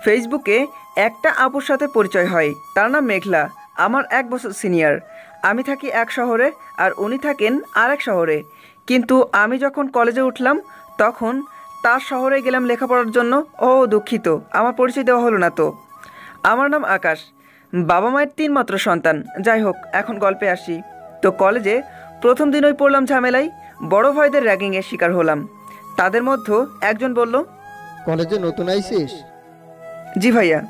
ফেসবুকে একটা আপুর সাথে পরিচয় হয়। তার নাম মেঘলা, আমার 1 বছর সিনিয়র। আমি থাকি এক শহরে আর উনি থাকেন আরেক শহরে। কিন্তু আমি যখন কলেজে উঠলাম তখন তার শহরে গেলাম লেখাপড়ার জন্য। ও দুঃখিত, আমার পরিচয় দেওয়া হলো না তো। আমার নাম আকাশ, বাবা মায়ের 3 মাত্র সন্তান। যাই হোক, এখন গল্পে আসি। তো কলেজে প্রথম দিনই পড়লাম ঝামেলায়, বড় ভাইদের র্যাগিংয়ের শিকার হলাম। তাদের মধ্যে একজন বলল, কলেজে নতুন আইছিস? জি ভাইয়া।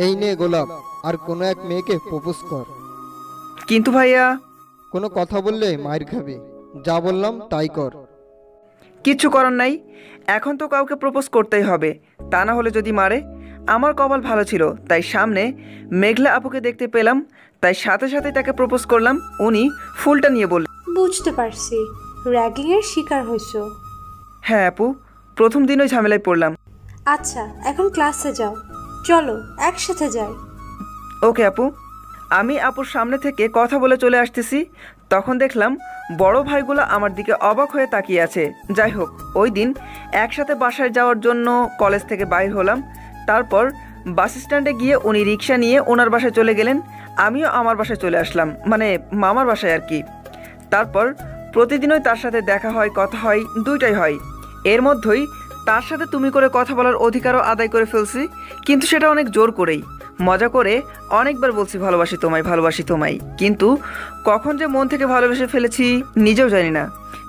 এই নে গোলাপ, আর কোনো এক মেয়েকে প্রপোজ কর। কিন্তু ভাইয়া। কোনো কথা বললে মায়ের খাবি, যা বললাম তাই কর। কিচ্ছু করার নাই, এখন তো কাউকে প্রপোজ করতেই হবে, তা না হলে যদি মারে। আমার কপাল ভালো ছিল, তাই সামনে মেঘলা আপুকে দেখতে পেলাম, তাই সাথে সাথে তাকে প্রপোজ করলাম। উনি ফুলটা নিয়ে বললেন, বুঝতে পারছি, র্যাগিংয়ের শিকার হয়েছো। হ্যাঁ আপু, প্রথম দিনই ঝামেলায় পড়লাম। আচ্ছা, এখন ক্লাসে যাও, চলো একসাথে যাই। ওকে আপু। আমি আপুর সামনে থেকে কথা বলে চলে আসতেছি, তখন দেখলাম বড় ভাইগুলো আমার দিকে অবাক হয়ে তাকিয়ে আছে। যাই হোক, ওই দিন একসাথে বাসায় যাওয়ার জন্য কলেজ থেকে বাইর হলাম। তারপর বাস স্ট্যান্ডে গিয়ে উনি রিক্সা নিয়ে ওনার বাসায় চলে গেলেন, আমিও আমার বাসায় চলে আসলাম, মানে মামার বাসায় আর কি। তারপর প্রতিদিনই তার সাথে দেখা হয়, কথা হয়, দুইটাই হয়। এর মধ্যেই তার সাথে তুমি করে কথা বলার অধিকারও আদায় করে ফেলছি, কিন্তু সেটা অনেক জোর করেই। মজা করে অনেকবার বলছি ভালোবাসি তোমায়, ভালোবাসি তোমায়, কিন্তু কখন যে মন থেকে ভালোবেসে ফেলেছি নিজেও জানি না।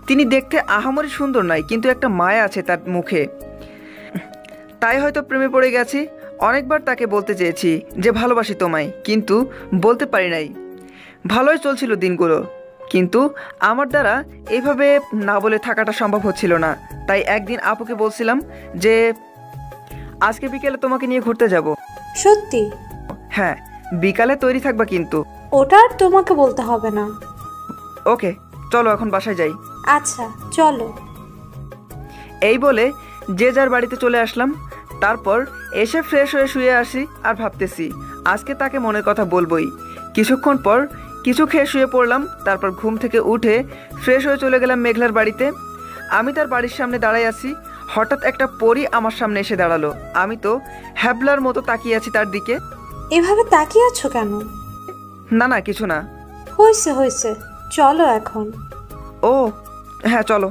তিনি দেখতে আহামরি সুন্দর নয়, কিন্তু একটা মায়া আছে তার মুখে, তাই হয়তো প্রেমে পড়ে গেছি। অনেকবার তাকে বলতে চেয়েছি যে ভালোবাসি তোমায়, কিন্তু বলতে পারি নাই। ভালোই চলছিল দিনগুলো, কিন্তু আমার দ্বারা এইভাবে না বলে থাকাটা সম্ভব হচ্ছিল না। তাই একদিন আপুকে বলছিলাম যে আজকে বিকেলে তোমাকে নিয়ে ঘুরতে যাব। সত্যি? হ্যাঁ, বিকালে তৈরি থাকবা কিন্তু। ওটা আর তোমাকে বলতে হবে না। ওকে, চলো এখন বাসায় যাই। আচ্ছা চলো। এই বলে যে যার বাড়িতে চলে আসলাম। তারপর এসে ফ্রেশ হয়ে শুয়ে আসি আর ভাবতেছি আজকে তাকে মনের কথা বলবোই। কিছুক্ষণ পর কিছু খেয়ে শুয়ে পড়লাম। তারপর ঘুম থেকে উঠে ফ্রেশ হয়ে চলে গেলাম মেঘলার বাড়িতে। আমি তার বাড়ির সামনে দাঁড়াই আছি, হঠাৎ একটা পরী আমার সামনে এসে দাঁড়ালো। আমি তো হ্যাবলার মতো তাকিয়ে আছি তার দিকে। এভাবে তাকিয়ে আছো কেন? না না, কিছু না। হয়েছে হয়েছে, চলো এখন। ও হ্যাঁ চলো।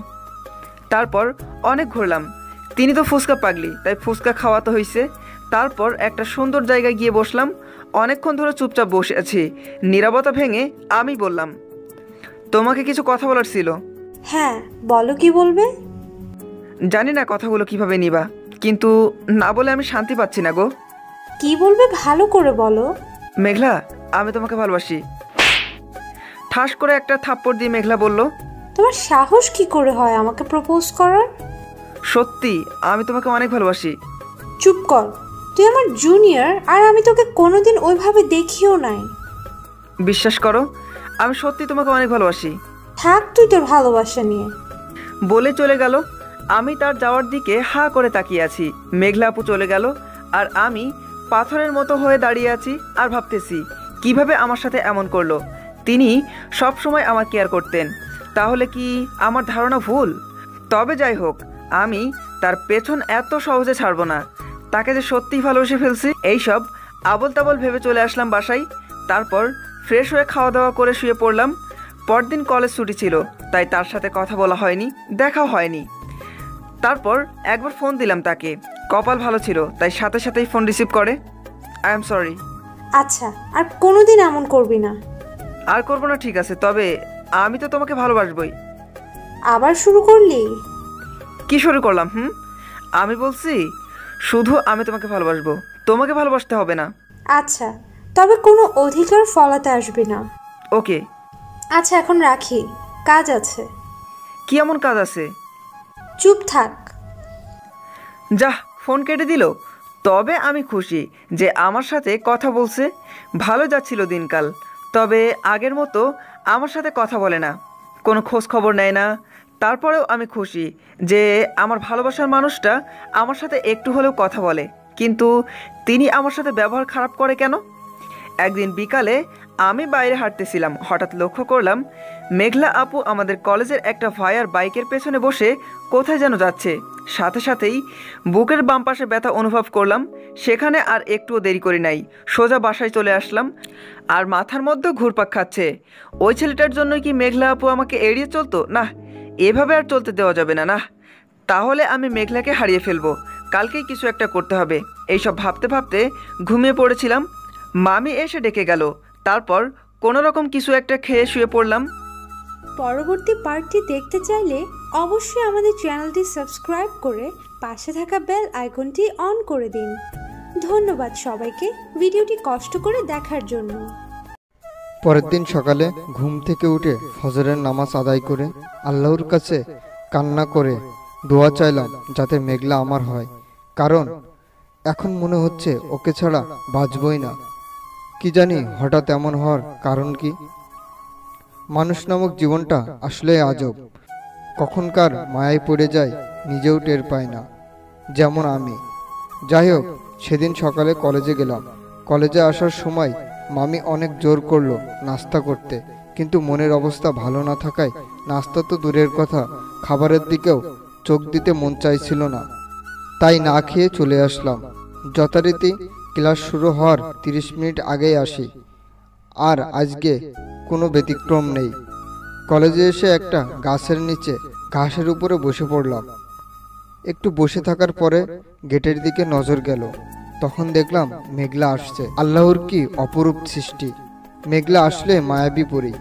তারপর অনেক ঘুরলাম। তিনি তো ফুচকা পাগলি, তাই ফুচকা খাওয়াতে হয়েছে। তারপর একটা সুন্দর জায়গায় গিয়ে বসলাম। অনেকক্ষণ ধরে চুপচাপ বসে আছি। নীরবতা ভেঙে আমি বললাম, তোমাকে কিছু কথা বলার ছিল। হ্যাঁ বলো, কি বলবে? জানি না কথাগুলো কিভাবে নিবা, কিন্তু না বলে আমি শান্তি পাচ্ছি না গো। কি বলবে ভালো করে বলো। মেঘলা, আমি তোমাকে ভালোবাসি। ঠাস করে একটা থাপ্পড় দিয়ে মেঘলা বলল, তোমার সাহস কি করে হয় আমাকে প্রপোজ করার? সত্যি আমি তোমাকে অনেক ভালোবাসি। চুপ কর, তুই আমার জুনিয়র আর আমি তোকে কোনোদিন ওইভাবে দেখিও নাই। বিশ্বাস করো, আমি সত্যি তোমাকে অনেক ভালোবাসি। থাক তুই তোর ভালোবাসা নিয়ে। বলে চলে গেল। আমি তার যাওয়ার দিকে হা করে তাকিয়ে আছি। মেঘলা আপু চলে গেল আর আমি পাথরের মতো হয়ে দাঁড়িয়ে আছি আর ভাবতেছি কিভাবে আমার সাথে এমন করলো। তিনি সব সময় আমার কেয়ার করতেন, তাহলে কি আমার ধারণা ভুল? তবে যাই হোক, আমি তার পেছন এত সহজে ছাড়বো না। তাকে যে সত্যিই ভালোবেসে ফেলছি, এইসব আবল তাবল ভেবে চলে আসলাম বাসায়। তারপর ফ্রেশ হয়ে খাওয়া দাওয়া করে শুয়ে পড়লাম। পরদিন কলেজ ছুটি ছিল, তাই তার সাথে কথা বলা হয়নি, দেখাও হয়নি। তারপর একবার ফোন দিলাম তাকে, কপাল ভালো ছিল তাই সাথে সাথেই ফোন রিসিভ করে। I am sorry. আচ্ছা, আর কোনোদিন এমন করবি না। আর করবো না, ঠিক আছে, তবে আমি তো তোমাকে ভালোবাসবই। আবার শুরু করলি? কি শুরু করলাম? আমি বলছি শুধু আমি তোমাকে ভালোবাসবো, তোমাকে ভালোবাসতে হবে না। আচ্ছা, তবে কোনো অধিকার ফলাতে আসবি না। ওকে। আচ্ছা এখন রাখি, কাজ আছে। কি এমন কাজ আছে? চুপ থাক। যা, ফোন কেটে দিল। তবে আমি খুশি যে আমার সাথে কথা বলছে। ভালো যাচ্ছিল দিনকাল, তবে আগের মতো আমার সাথে কথা বলে না, কোনো খোঁজ খবর নেয় না। তারপরেও আমি খুশি যে আমার ভালোবাসার মানুষটা আমার সাথে একটু হলেও কথা বলে, কিন্তু তিনি আমার সাথে ব্যবহার খারাপ করে কেন? একদিন বিকালে আমি বাইরে হাঁটতেছিলাম, হঠাৎ লক্ষ্য করলাম মেঘলা আপু আমাদের কলেজের একটা ফায়ার বাইকের পেছনে বসে কোথায় যেন যাচ্ছে। সাথে সাথেই বুকের বাম পাশে ব্যথা অনুভব করলাম। সেখানে আর একটুও দেরি করি নাই, সোজা বাসায় চলে আসলাম। আর মাথার মধ্যে ঘুরপাক খাচ্ছে, ওই ছেলেটার জন্যই কি মেঘলা আপু আমাকে এড়িয়ে চলতো? না, এভাবে আর চলতে দেওয়া যাবে না। না, তাহলে আমি মেঘলাকে হারিয়ে ফেলবো। কালকেই কিছু একটা করতে হবে। এইসব ভাবতে ভাবতে ঘুমিয়ে পড়েছিলাম। মামি এসে ডেকে গেল। তারপর কোনো রকম কিছু একটা খেয়ে শুয়ে পড়লাম। পরবর্তী পার্টটি দেখতে চাইলে অবশ্যই আমাদের চ্যানেলটি সাবস্ক্রাইব করে পাশে থাকা বেল আইকনটি অন করে দিন। ধন্যবাদ সবাইকে ভিডিওটি কষ্ট করে দেখার জন্য। পরের দিন সকালে ঘুম থেকে উঠে ফজরের নামাজ আদায় করে আল্লাহর কাছে কান্না করে দোয়া চাইলাম যাতে মেঘলা আমার হয়, কারণ এখন মনে হচ্ছে ওকে ছাড়া বাঁচবই না। কি জানি হঠাৎ এমন হওয়ার কারণ কি। মানুষ নামক জীবনটা আসলে আজব, কখনকার মায়ায় পড়ে যায় নিজেও টের পায় না, যেমন আমি। যাই হোক, সেদিন সকালে কলেজে গেলাম। কলেজে আসার সময় মামি অনেক জোর করলো নাস্তা করতে, কিন্তু মনের অবস্থা ভালো না থাকায় নাস্তা তো দূরের কথা, খাবারের দিকেও চোখ দিতে মন চাইছিল না। তাই না খেয়ে চলে আসলাম। যথারীতি ক্লাস শুরু হওয়ার 30 মিনিট আগেই আসি, আর আজকে কোনো ব্যতিক্রম নেই। কলেজে এসে একটা গাছের নিচে ঘাসের উপরে বসে পড়লাম। একটু বসে থাকার পরে গেটের দিকে নজর গেল। তখন দেখলাম মেঘলা আসছে। আল্লাহর কি অপরূপ সৃষ্টি! মেঘলা আসলে মায়াবী পরি।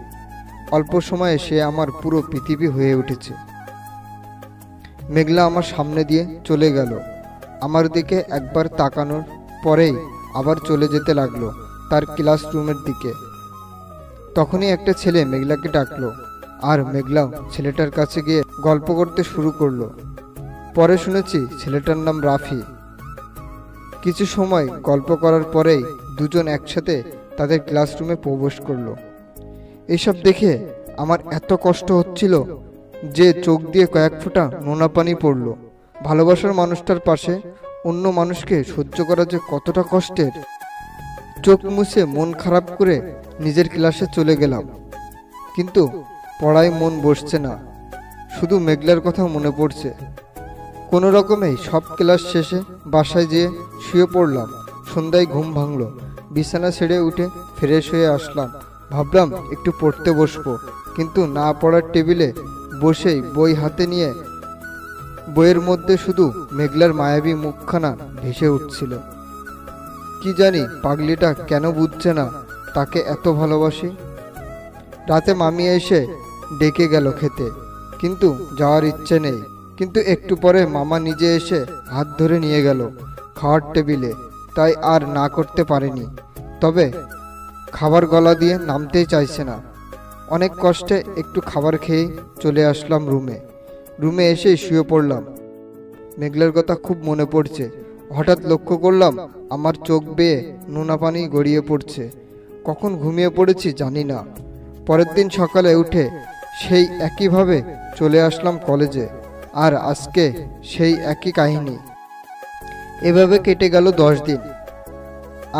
অল্প সময়ে সে আমার পুরো পৃথিবী হয়ে উঠেছে। মেঘলা আমার সামনে দিয়ে চলে গেল। আমার দিকে একবার তাকানোর পরেই আবার চলে যেতে লাগলো তার ক্লাসরুমের দিকে। তখনই একটা ছেলে মেঘলাকে ডাকলো, আর মেঘলাও ছেলেটার কাছে গিয়ে গল্প করতে শুরু করলো। পরে শুনেছি ছেলেটার নাম রাফি। কিছু সময় গল্প করার পরেই দুজন একসাথে তাদের ক্লাসরুমে প্রবেশ করলো। এসব দেখে আমার এত কষ্ট হচ্ছিল যে চোখ দিয়ে কয়েক ফোঁটা নোনা পানি পড়ল। ভালোবাসার মানুষটার পাশে অন্য মানুষকে সহ্য করা যে কতটা কষ্টের। চোখ মুছে মন খারাপ করে নিজের ক্লাসে চলে গেলাম, কিন্তু পড়ায় মন বসছে না, শুধু মেঘলার কথা মনে পড়ছে। কোনো রকমেই সব ক্লাস শেষে বাসায় যেয়ে শুয়ে পড়লাম। সন্ধ্যায় ঘুম ভাঙলো। বিছানা ছেড়ে উঠে ফ্রেশ হয়ে আসলাম। ভাবলাম একটু পড়তে বসবো, কিন্তু না পড়ার টেবিলে বসেই বই হাতে নিয়ে বইয়ের মধ্যে শুধু মেঘলার মায়াবী মুখখানা ভেসে উঠছিল। কি জানি পাগলিটা কেন বুঝছে না তাকে এত ভালোবাসি। রাতে মামি এসে ডেকে গেল খেতে, কিন্তু যাওয়ার ইচ্ছে নেই। কিন্তু একটু পরে মামা নিজে এসে হাত ধরে নিয়ে গেল খাওয়ার টেবিলে, তাই আর না করতে পারেনি। তবে খাবার গলা দিয়ে নামতেই চাইছে না। অনেক কষ্টে একটু খাবার খেয়ে চলে আসলাম রুমে এসে শুয়ে পড়লাম। মেঘলার কথা খুব মনে পড়ছে। হঠাৎ লক্ষ্য করলাম আমার চোখ বেয়ে নোনা পানি গড়িয়ে পড়ছে। কখন ঘুমিয়ে পড়েছি জানি না। পরের দিন সকালে উঠে সেই একইভাবে চলে আসলাম কলেজে, আর আজকে সেই একই কাহিনী। এভাবে কেটে গেল 10 দিন।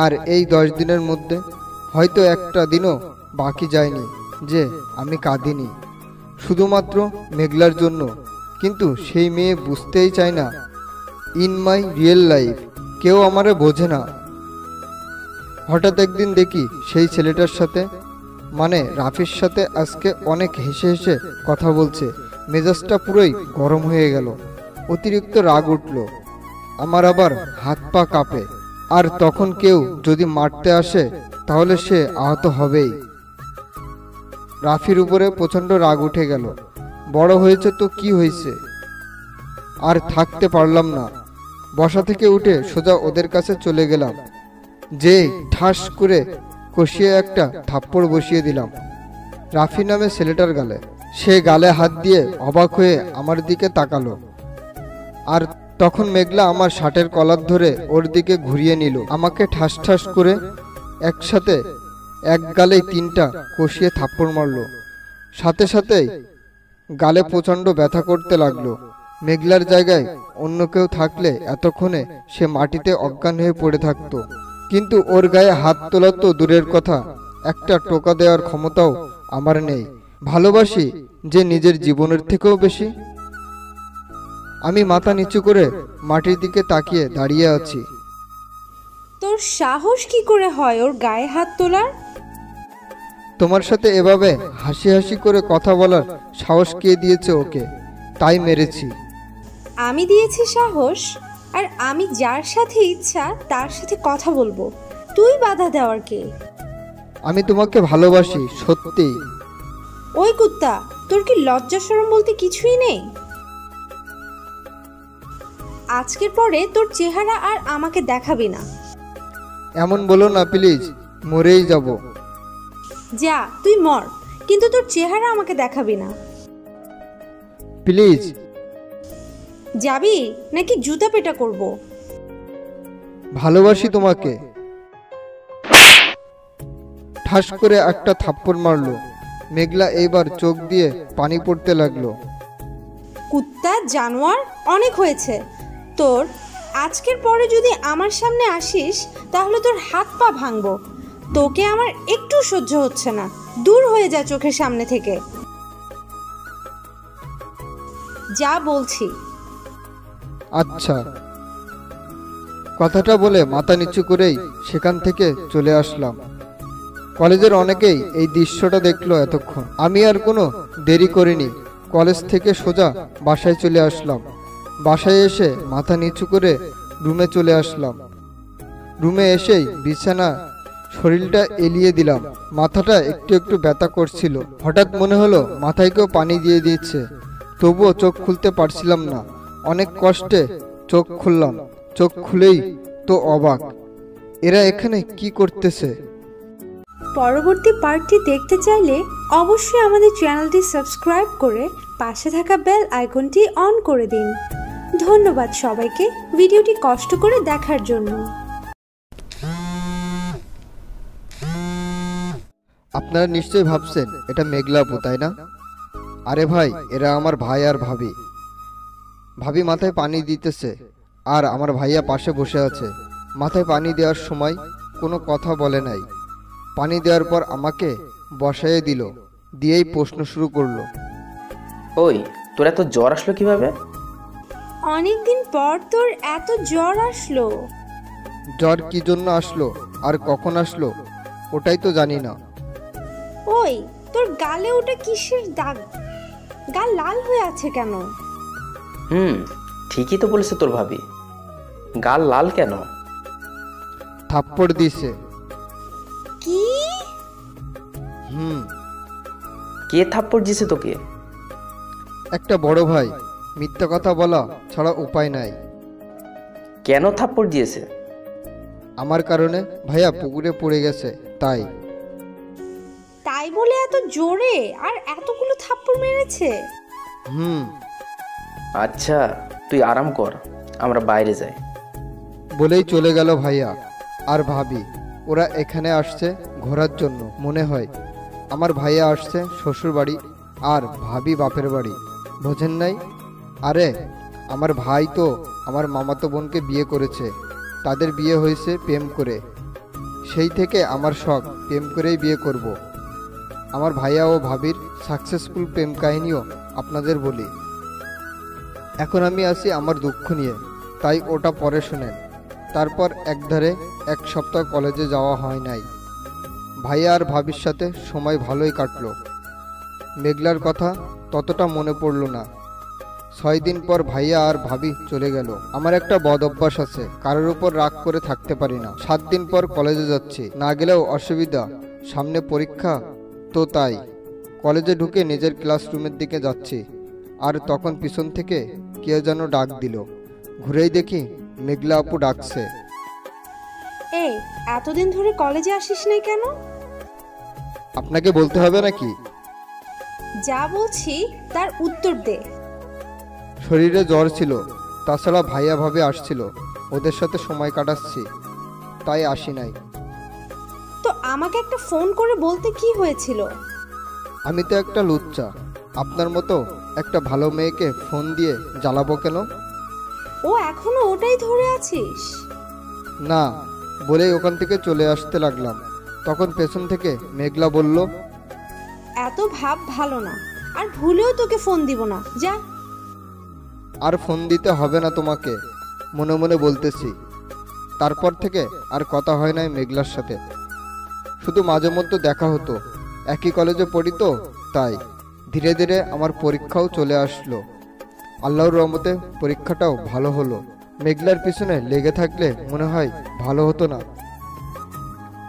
আর এই 10 দিনের মধ্যে হয়তো একটা দিনও বাকি যায়নি যে আমি কাঁদিনি, শুধুমাত্র মেঘলার জন্য। কিন্তু সেই মেয়ে বুঝতেই চায় না। ইন মাই রিয়েল লাইফ কেউ আমারে বোঝে না। হঠাৎ একদিন দেখি সেই ছেলেটার সাথে, মানে রাফির সাথে আজকে অনেক হেসে হেসে কথা বলছে। মেজাজটা পুরোই গরম হয়ে গেল। অতিরিক্ত রাগ উঠল আমার, আবার হাত পা কাঁপে। আর তখন কেউ যদি মারতে আসে তাহলে সে আহত হবেই। রাফির উপরে প্রচণ্ড রাগ উঠে গেল। বড় হয়েছে তো কি হয়েছে, আর থাকতে পারলাম না। বসা থেকে উঠে সোজা ওদের কাছে চলে গেলাম, যে ঠাস করে কষিয়ে একটা থাপ্পড় বসিয়ে দিলাম রাফি নামে ছেলেটার গালে। সে গালে হাত দিয়ে অবাক হয়ে আমার দিকে তাকালো। আর তখন মেঘলা আমার শার্টের কলার ধরে ওর দিকে ঘুরিয়ে নিল। আমাকে ঠাস ঠাস করে একসাথে এক গালেই 3টা কষিয়ে থাপ্পড় মারল। সাথে সাথেই গালে প্রচণ্ড ব্যথা করতে লাগলো। মেঘলার জায়গায় অন্য কেউ থাকলে এতক্ষণে সে মাটিতে অজ্ঞান হয়ে পড়ে থাকতো, কিন্তু ওর গায়ে হাত তোলা তো দূরের কথা, একটা টোকা দেওয়ার ক্ষমতাও আমার নেই। ভালোবাসি যে নিজের জীবনের থেকেও বেশি। আমি মাথা নিচু করে মাটির দিকে তাকিয়ে দাঁড়িয়ে আছি। তোর সাহস কি করে হয় ওর গায়ে হাত তোলার? তোমার সাথে এভাবে হাসি হাসি করে কথা বলার সাহস কে দিয়েছে ওকে, তাই মেরেছি। আমি দিয়েছি সাহস? আর আমি যার সাথে ইচ্ছা তার সাথে কথা বলবো, তুই বাধা দেওয়ার কে? আমি তোমাকে ভালোবাসি সত্যি। ওই কুত্তা, তোর কি লজ্জা শরম বলতে কিছুই নেই? আজকের পরে তোর চেহারা আর আমাকে দেখাবি না। এমন বলো না প্লিজ, মরেই যাব। যা তুই মর, কিন্তু তোর চেহারা আমাকে দেখাবি না। প্লিজ। যাবি নাকি জুতা পেটা করব? ভালোবাসি তোমাকে। ঠাস করে একটা থাপ্পড় মারলো। মেঘলা এইবার চোখ দিয়ে পানি পড়তে লাগলো। কুত্তা জানোয়ার, অনেক হয়েছে তোর। আজকের পরে যদি আমার সামনে আসিস তাহলে তোর হাত পা ভাঙবো। তোকে আমার একটু সহ্য হচ্ছে না, দূর হয়ে যা চোখের সামনে থেকে। যা বলছি। আচ্ছা। কথাটা বলে মাথা নিচু করেই সেখান থেকে চলে আসলাম। কলেজের অনেকেই এই দৃশ্যটা দেখলো এতক্ষণ। আমি আর কোনো দেরি করিনি, কলেজ থেকে সোজা বাসায় চলে আসলাম। বাসায় এসে মাথা নিচু করে রুমে চলে আসলাম। রুমে এসেই বিছানা শরীরটা এলিয়ে দিলাম। মাথাটা একটু একটু ব্যথা করছিল। হঠাৎ মনে হলো মাথায় কেউ পানি দিয়ে দিচ্ছে, তবুও চোখ খুলতে পারছিলাম না। অনেক কষ্টে চোখ খুললাম। চোখ খুলেই তো অবাক, এরা এখানে কি করতেছে। পরবর্তী পার্টটি দেখতে চাইলে অবশ্যই আমাদের চ্যানেলটি সাবস্ক্রাইব করে পাশে থাকা বেল আইকনটি অন করে দিন। ধন্যবাদ সবাইকে ভিডিওটি কষ্ট করে দেখার জন্য। আপনারা নিশ্চয়ই ভাবছেন এটা মেঘলা আপু, তাই না? আরে ভাই, এরা আমার ভাই আর ভাবি। ভাবি মাথায় পানি দিতেছে আর আমার ভাইয়া পাশে বসে আছে। মাথায় পানি দেওয়ার সময় কোনো কথা বলে নাই। পানি দেওয়ার পর আমাকে বসাইয়ে দিল, দিয়েই প্রশ্ন শুরু করলো। ওই, তোর এত জ্বর আসলো কিভাবে? অনেকদিন পর তোর এত জ্বর আসলো? জ্বর কি জন্য আসলো আর কখন আসলো ওটাই তো জানি না। ওই, তোর গালে ওটা কিসের দাগ? গাল লাল হয়ে আছে কেন? ঠিকই তো বলেছে তোর ভাবি, গাল লাল কেন? থাপ্পড় দিছে। কি? কে থাপ্পড় দিছে তোকে? একটা বড় ভাই। মিথ্যা কথা বলা ছাড়া উপায় নাই। কেন থাপ্পড় দিয়েছে? আমার কারণে ভাইয়া পুকুরে পড়ে গেছে, তাই। তাই বলে এত জোরে আর এতগুলো থাপ্পড় মেরেছে? আচ্ছা, তুই আরাম কর, আমরা বাইরে যাই। বলেই চলে গেল ভাইয়া আর ভাবি। ওরা এখানে আসছে ঘোরার জন্য মনে হয়। আমার ভাইয়া আসছে শ্বশুর বাড়ি আর ভাবি বাপের বাড়ি, বোঝেন নাই? আরে আমার ভাই তো আমার মামাতো বোনকে বিয়ে করেছে। তাদের বিয়ে হয়েছে প্রেম করে। সেই থেকে আমার শখ প্রেম করেই বিয়ে করব। আমার ভাইয়া ও ভাবির সাকসেসফুল প্রেম কাহিনীও আপনাদের বলি। এখন আমি আছি আমার দুঃখ নিয়ে, তাই ওটা পরে শোনেন। তারপর একধারে এক সপ্তাহ কলেজে যাওয়া হয় নাই। ভাইয়া আর ভাবির সাথে সময় ভালোই কাটলো। মেঘলার কথা ততটা মনে পড়লো না। 6 দিন পর ভাইয়া আর ভাবি চলে গেল। আমার একটা বদ অভ্যাস আছে, কারোর উপর রাগ করে থাকতে পারি না। 7 দিন পর কলেজে যাচ্ছি, না গেলেও অসুবিধা, সামনে পরীক্ষা তো তাই। কলেজে ঢুকে নিজের ক্লাসরুমের দিকে যাচ্ছি, আর তখন পিছন থেকে কেউ যেন ডাক দিল। ঘুরেই দেখি মেঘলা আপু ডাকছে। এই, এতদিন ধরে কলেজে আসিস নাই কেন? আপনাকে বলতে হবে নাকি? যা বলছি তার উত্তর দে। শরীরে জ্বর ছিল, তাছাড়া ভাইয়া ভাবে আসছিল, ওদের সাথে সময় কাটাচ্ছি, তাই আসি নাই। তো আমাকে একটা ফোন করে বলতে কি হয়েছিল? আমি তো একটা লুচ্চা, আপনার মতো একটা ভালো মেয়েকে ফোন দিয়ে জ্বালাবো কেন? ও এখনো ওটাই ধরে আছিস? না, বলেই ওখান থেকে চলে আসতে লাগলাম। তখন পেছন থেকে মেঘলা বলল, এত ভাব ভালো না, আর ভুলেও তোকে ফোন দিব না, যা। আর ফোন দিতে হবে না তোমাকে, মনে মনে বলতেছি। তারপর থেকে আর কথা হয় নাই মেঘলার সাথে, শুধু মাঝে মধ্যে দেখা হতো। একই কলেজে পড়ি তো, তাই। ধীরে ধীরে আমার পরীক্ষাও চলে আসলো। আল্লাহর রহমতে পরীক্ষাটাও ভালো হলো। মেঘলার পিছনে লেগে থাকলে মনে হয় ভালো হতো না।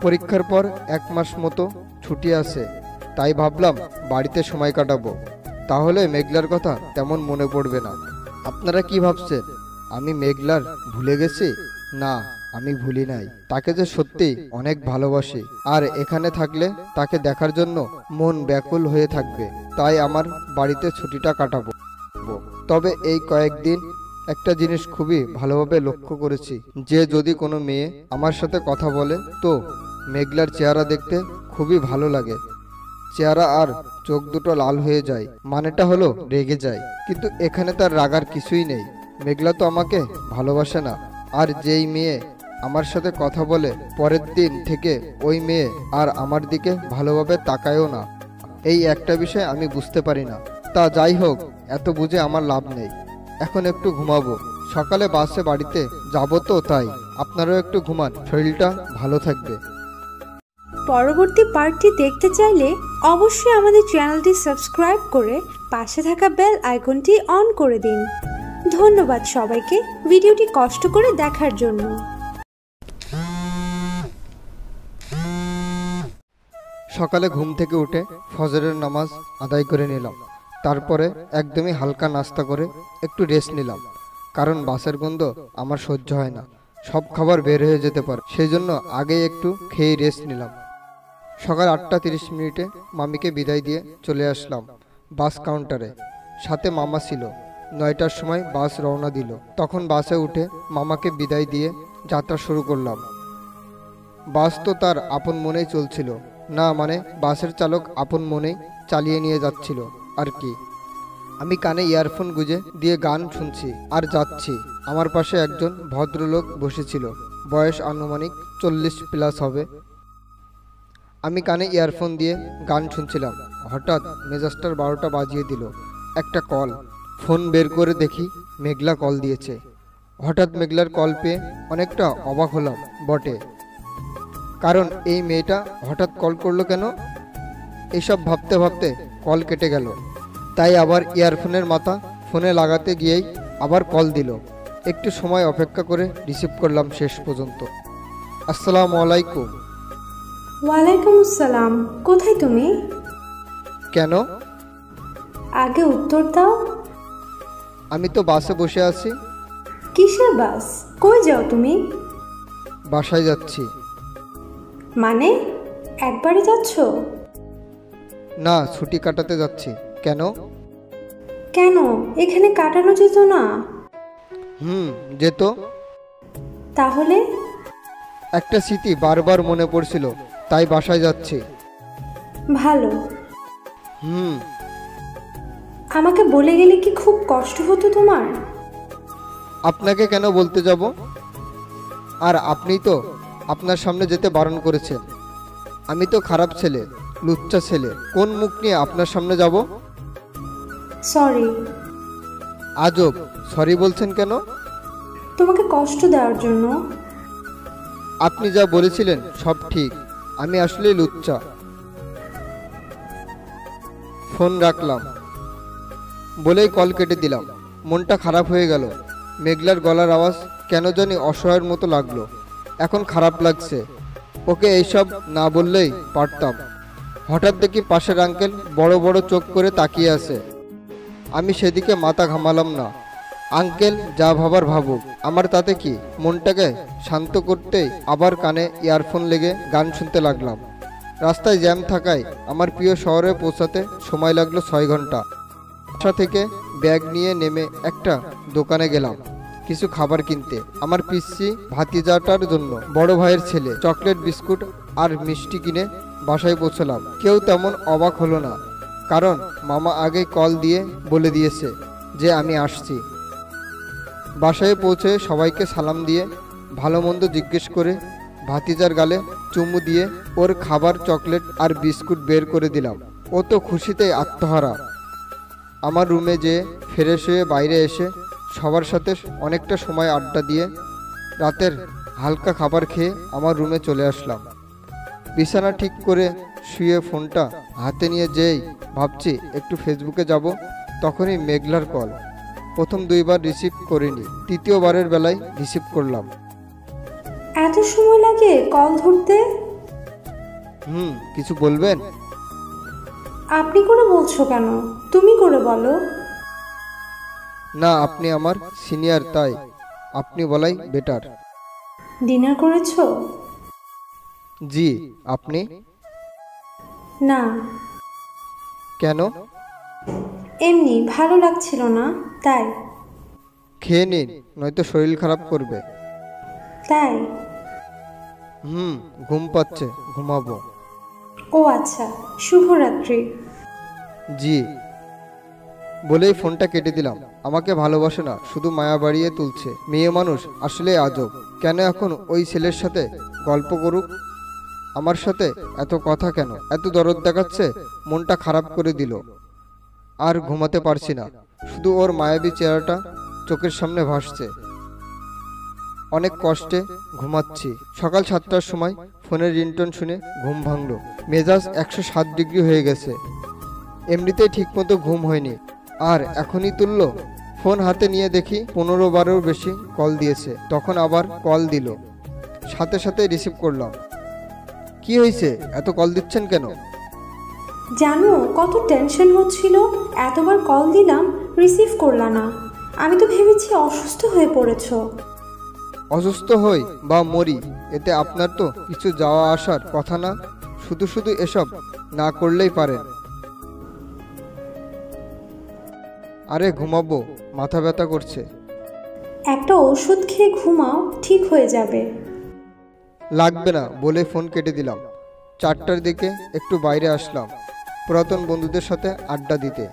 পরীক্ষার পর 1 মাস মতো ছুটি আছে, তাই ভাবলাম বাড়িতে সময় কাটাবো, তাহলে মেঘলার কথা তেমন মনে পড়বে না। আপনারা কি ভাবছেন, আমি মেঘলার ভুলে গেছি? না, আমি ভুলি নাই। তাকে যে সত্যি অনেক ভালোবাসি, আর এখানে থাকলে তাকে দেখার জন্য মন ব্যাকুল হয়ে থাকবে, তাই আমার বাড়িতে ছুটিটা কাটাবো। তবে এই কয়েকদিন একটা জিনিস খুবই ভালোভাবে লক্ষ্য করেছি, যে যদি কোনো মেয়ে আমার সাথে কথা বলে তো মেঘলার চেহারা দেখতে খুবই ভালো লাগে। চেহারা আর চোখ দুটো লাল হয়ে যায়, মানেটা হলো রেগে যায়। কিন্তু এখানে তার রাগার কিছুই নেই। মেঘলা তো আমাকে ভালোবাসে না, আর যেই মেয়ে আমার সাথে কথা বলে পরের দিন থেকে ওই মেয়ে আর আমার দিকে ভালোভাবে তাকায়ও না। এই একটা বিষয় আমি বুঝতে পারি না। তা যাই হোক, এত বুঝে আমার লাভ নেই। এখন একটু ঘুমাবো, সকালে বাসে বাড়িতে যাব তো, তাই আপনারাও একটু ঘুমান, শরীরটা ভালো থাকবে। পরবর্তী পার্টটি দেখতে চাইলে অবশ্যই আমাদের চ্যানেলটি সাবস্ক্রাইব করে পাশে থাকা বেল আইকনটি অন করে দিন। ধন্যবাদ সবাইকে ভিডিওটি কষ্ট করে দেখার জন্য। সকালে ঘুম থেকে উঠে ফজরের নামাজ আদায় করে নিলাম। তারপরে একদমই হালকা নাস্তা করে একটু রেস্ট নিলাম, কারণ বাসের গন্ধ আমার সহ্য হয় না, সব খাবার বের হয়ে যেতে পারে, সেই জন্য আগেই একটু খেয়ে রেস্ট নিলাম। সকাল 8:30 মামিকে বিদায় দিয়ে চলে আসলাম বাস কাউন্টারে। সাথে মামা ছিল। 9টার সময় বাস রওনা দিল। তখন বাসে উঠে মামাকে বিদায় দিয়ে যাত্রা শুরু করলাম। বাস তো তার আপন মনেই চলছিল, না মানে বাসের চালক আপন মনেই চালিয়ে নিয়ে যাচ্ছিল আর কি। আমি কানে ইয়ারফোন গুঁজে দিয়ে গান শুনছি আর যাচ্ছি। আমার পাশে একজন ভদ্রলোক বসেছিল, বয়স আনুমানিক 40+ হবে। আমি কানে ইয়ারফোন দিয়ে গান শুনছিলাম, হঠাৎ মেজাস্টার 12টা বাজিয়ে দিল একটা কল। ফোন বের করে দেখি মেঘলা কল দিয়েছে। হঠাৎ মেঘলার কল পেয়ে অনেকটা অবাক হলাম বটে, কারণ এই মেয়েটা হঠাৎ কল করলো কেন। এসব ভাবতে ভাবতে কল কেটে গেল। তাই আবার ইয়ারফোনের মাথা ফোনে লাগাতে গিয়েই আবার কল দিল। একটু সময় অপেক্ষা করে রিসিভ করলাম শেষ পর্যন্ত। আসসালামু আলাইকুম। ওয়ালাইকুম আসসালাম। কোথায় তুমি? কেন? আগে উত্তর দাও। আমি তো বাসে বসে আছি। কিসের বাস? কই যাও তুমি? বাসায় যাচ্ছি। মানে একবারে যাচ্ছ? না, ছুটি কাটাতে যাচ্ছি। কেন? কেন, এখানে কাটানো যেত না? যেত। তাহলে? একটা স্মৃতি বারবার মনে পড়ছিল, তাই বাসায় যাচ্ছি। ভালো। আমাকে বলে গেলে কি খুব কষ্ট হতো তোমার? আপনাকে কেন বলতে যাব? আর আপনি তো আপনার সামনে যেতে বারণ করেছেন। আমি তো খারাপ ছেলে, লুচ্চা ছেলে, কোন মুখ নিয়ে আপনার সামনে যাব? সরি। আজব, সরি বলছেন কেন? তোমাকে কষ্ট দেওয়ার জন্য। আপনি যা বলেছিলেন সব ঠিক, আমি আসলে লুচ্চা। ফোন রাখলাম বলেই কল কেটে দিলাম। মনটা খারাপ হয়ে গেল। মেঘলার গলার আওয়াজ কেন জানি অসহায়ের মতো লাগলো। এখন খারাপ লাগছে। ওকে এইসব না বললেই পারতাম। হঠাৎ দেখি পাশের আঙ্কেল বড় বড় চোখ করে তাকিয়ে আছে। আমি সেদিকে মাথা ঘামালাম না। আঙ্কেল যা ভাবার ভাবুক, আমার তাতে কি। মনটাকে শান্ত করতেই আবার কানে ইয়ারফোন লেগে গান শুনতে লাগলাম। রাস্তায় জ্যাম থাকায় আমার প্রিয় শহরে পৌঁছাতে সময় লাগলো 6 ঘন্টা। বাসা থেকে ব্যাগ নিয়ে নেমে একটা দোকানে গেলাম কিছু খাবার কিনতে, আমার পিসি ভাতিজাটার জন্য। বড় ভাইয়ের ছেলে চকলেট, বিস্কুট আর মিষ্টি কিনে বাসায় পৌঁছলাম। কেউ তেমন অবাক হলো না, কারণ মামা আগে কল দিয়ে বলে দিয়েছে যে আমি আসছি। বাসায় পৌঁছে সবাইকে সালাম দিয়ে ভালো মন্দ জিজ্ঞেস করে ভাতিজার গালে চুমু দিয়ে ওর খাবার, চকলেট আর বিস্কুট বের করে দিলাম। ও তো খুশিতে আত্মহারা। আমার রুমে যেয়ে ফ্রেশ হয়ে বাইরে এসে সবার সাথে অনেকটা সময় আড্ডা দিয়ে রাতের হালকা খাবার খেয়ে আমার রুমে চলে আসলাম। বিছানা ঠিক করে শুয়ে ফোনটা হাতে নিয়ে যেই ভাবছি একটু ফেসবুকে যাব, তখনই মেঘলার কল। প্রথম 2বার রিসিভ করিনি, তৃতীয়বারের বেলায় রিসিভ করলাম। এত সময় লাগে কল ধরতে? কিছু বলবেন? আপনি করে বলছো কেন? তুমি করে বলো। না, আপনি আমার সিনিয়র, তাই আপনি বলাই বেটার। ডিনার করেছো? জি, আপনি? না। কেন? এমনি ভালো লাগছিল না তাই। খেয়ে নিন, নয়তো শরীর খারাপ করবে। তাই? ঘুম পাচ্ছে, ঘুমাবো। ও আচ্ছা, শুভরাত্রি। জি বলেই ফোনটা কেটে দিলাম। আমাকে ভালোবাসে না, শুধু মায়া বাড়িয়ে তুলছে। মেয়ে মানুষ আসলে আজব। কেন এখন ওই ছেলের সাথে গল্প করুক? আমার সাথে এত কথা কেন, এত দরদ দেখাচ্ছে? মনটা খারাপ করে দিল। আর ঘুমাতে পারছি না, শুধু ওর মায়াবী চেহারাটা চোখের সামনে ভাসছে। অনেক কষ্টে ঘুমাচ্ছি। সকাল 7টার সময় ফোনের রিংটোন শুনে ঘুম ভাঙলো। মেজাজ 107 ডিগ্রি হয়ে গেছে। এমনিতেই ঠিকমতো ঘুম হয়নি, আর এখনই তুলল। ফোন হাতে নিয়ে দেখি 15বারেরও বেশি কল দিয়েছে। তখন আবার কল দিল, সাথে সাথে রিসিভ করলাম। কি হয়েছে, এত কল দিচ্ছেন কেন? জানো কত টেনশন হচ্ছিল, এতবার কল দিলাম রিসিভ করলা না। আমি তো ভেবেছি অসুস্থ হয়ে পড়েছো। অসুস্থ হই বা মরি, এতে আপনার তো কিছু যাওয়া আসার কথা না। শুধু শুধু এসব না করলেই পারেন। আরে ঘুমাবো, মাথা ব্যথা করছে। একটা ওষুধ খেয়ে ঘুমাও, ঠিক হয়ে যাবে। লাগবে না বলে ফোন কেটে দিলাম। 4টার দিকে একটু বাইরে আসলাম পুরাতন বন্ধুদের সাথে আড্ডা দিতে।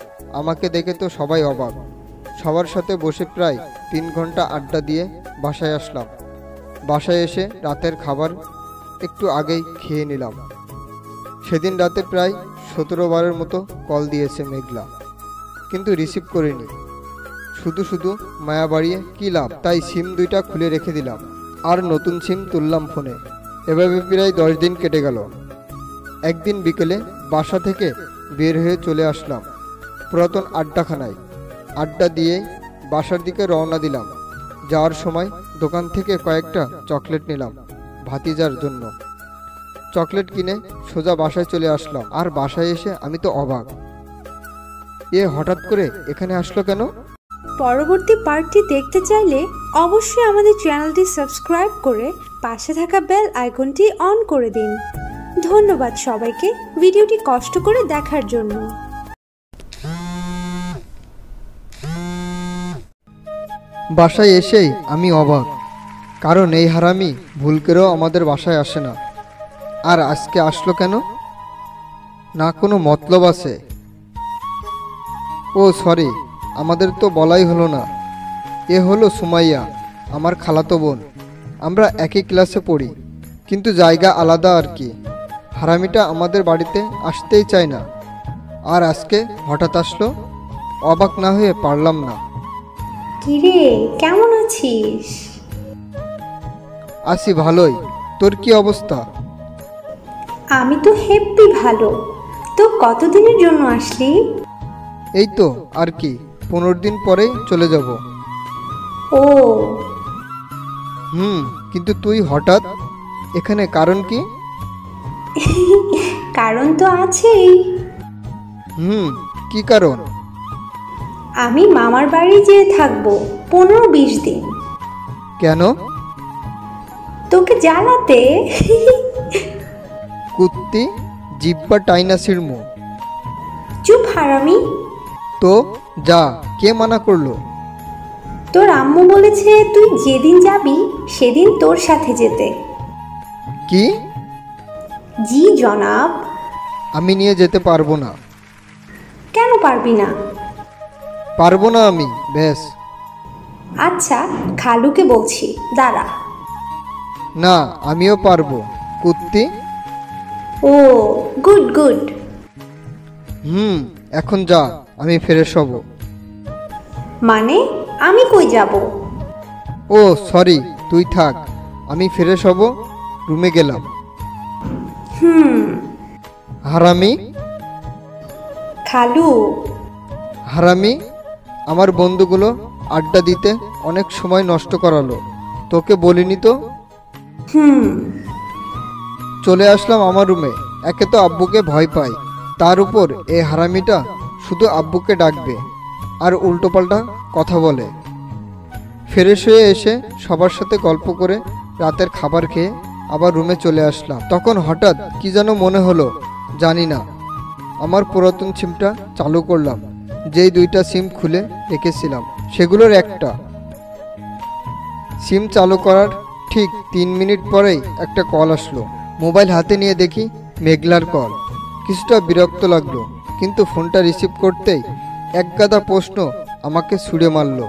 আমাকে দেখে তো সবাই অবাক। সবার সাথে বসে প্রায় 3 ঘন্টা আড্ডা দিয়ে বাসায় আসলাম। বাসায় এসে রাতের খাবার একটু আগেই খেয়ে নিলাম। সেদিন রাতে প্রায় 17বারের মতো কল দিয়েছে মেঘলা, কিন্তু রিসিভ করিনি। শুধু শুধু মায়া বাড়িয়ে কী লাভ? তাই সিম 2টা খুলে রেখে দিলাম, আর নতুন সিম তুললাম ফোনে। এভাবে প্রায় 10 দিন কেটে গেল। একদিন বিকেলে বাসা থেকে বের হয়ে চলে আসলাম পুরাতন আড্ডাখানায়। আড্ডা দিয়ে বাসার দিকে রওনা দিলাম। যাওয়ার সময় দোকান থেকে কয়েকটা চকলেট নিলাম ভাতিজার জন্য। চকলেট কিনে সোজা বাসায় চলে আসলাম। আর বাসায় এসে আমি তো অবাক, এ হঠাৎ করে এখানে আসলো কেন? পরবর্তী পার্টটি দেখতে চাইলে অবশ্যই আমাদের চ্যানেলটি সাবস্ক্রাইব করে পাশে থাকা বেল আইকনটি অন করে দিন। ধন্যবাদ সবাইকে ভিডিওটি কষ্ট করে দেখার জন্য। বাসায় এসেই আমি অবাক, কারণ এই হারামি ভুল করেও আমাদের বাসায় আসে না। আর আজকে আসলো কেন? না কোনো মতলব আছে? ও সরি, আমাদের তো বলাই হলো না। এ হলো সুমাইয়া, আমার খালাতো বোন। আমরা একই ক্লাসে পড়ি, কিন্তু জায়গা আলাদা আর কি। হারামিটা আমাদের বাড়িতে আসতেই চায় না, আর আজকে হঠাৎ আসলো। অবাক না হয়ে পারলাম না। কিরে, কেমন আছিস? আছি ভালোই, তোর কি অবস্থা? আমি তো হেব্বি ভালো। তো কতদিনের জন্য আসলি? এই তো আর কি, 15 দিন পরেই চলে যাব। ও কিন্তু তুই হঠাৎ এখানে, কারণ কি? কারণ তো আছেই। কি কারণ? আমি মামার বাড়ি যেয়ে থাকবো 15-20 দিন। কেন? তোকে জ্বালাতে। কুত্তি, জিব্বা টাইনা ছিড়মু। চুপ হারামি। তো যা, কে মানা করলো? তোর আম্মু বলেছে তুই যেদিন যাবি সেদিন তোর সাথে যেতে। কি? জি জনাব। আমি নিয়ে যেতে পারবো না। কেন পারবি না? পারবো না আমি, ব্যাস। আচ্ছা, খালুকে বলছি, দাঁড়া। না, আমিও পারবো। কুত্তি। ও গুড গুড। এখন যা, আমি ফ্রেশ হব। মানে আমি কই যাব? ও সরি, তুই থাক, আমি ফ্রেশ হব, রুমে গেলাম। হারামি খালু, হারামি আমার বন্ধুগুলো আড্ডা দিতে অনেক সময় নষ্ট করালো, তোকে বলিনি তো? চলে আসলাম আমার রুমে। একে তো আব্বুকে ভয় পাই, তার উপর এই হারামিটা শুধু আব্বুকে ডাকবে আর উল্টোপাল্টা কথা বলে। ফ্রেশ হয়ে এসে সবার সাথে গল্প করে রাতের খাবার খেয়ে আবার রুমে চলে আসলাম। তখন হঠাৎ কি যেন মনে হলো, জানি না, আমার পুরাতন সিমটা চালু করলাম। যেই 2টা সিম খুলে রেখেছিলাম সেগুলোর একটা। সিম চালু করার ঠিক 3 মিনিট পরেই একটা কল আসলো। মোবাইল হাতে নিয়ে দেখি মেঘলার কল। কিছুটা বিরক্ত লাগলো, কিন্তু ফোনটা রিসিভ করতেই একগাদা প্রশ্ন আমাকে ছুঁড়ে মারলো।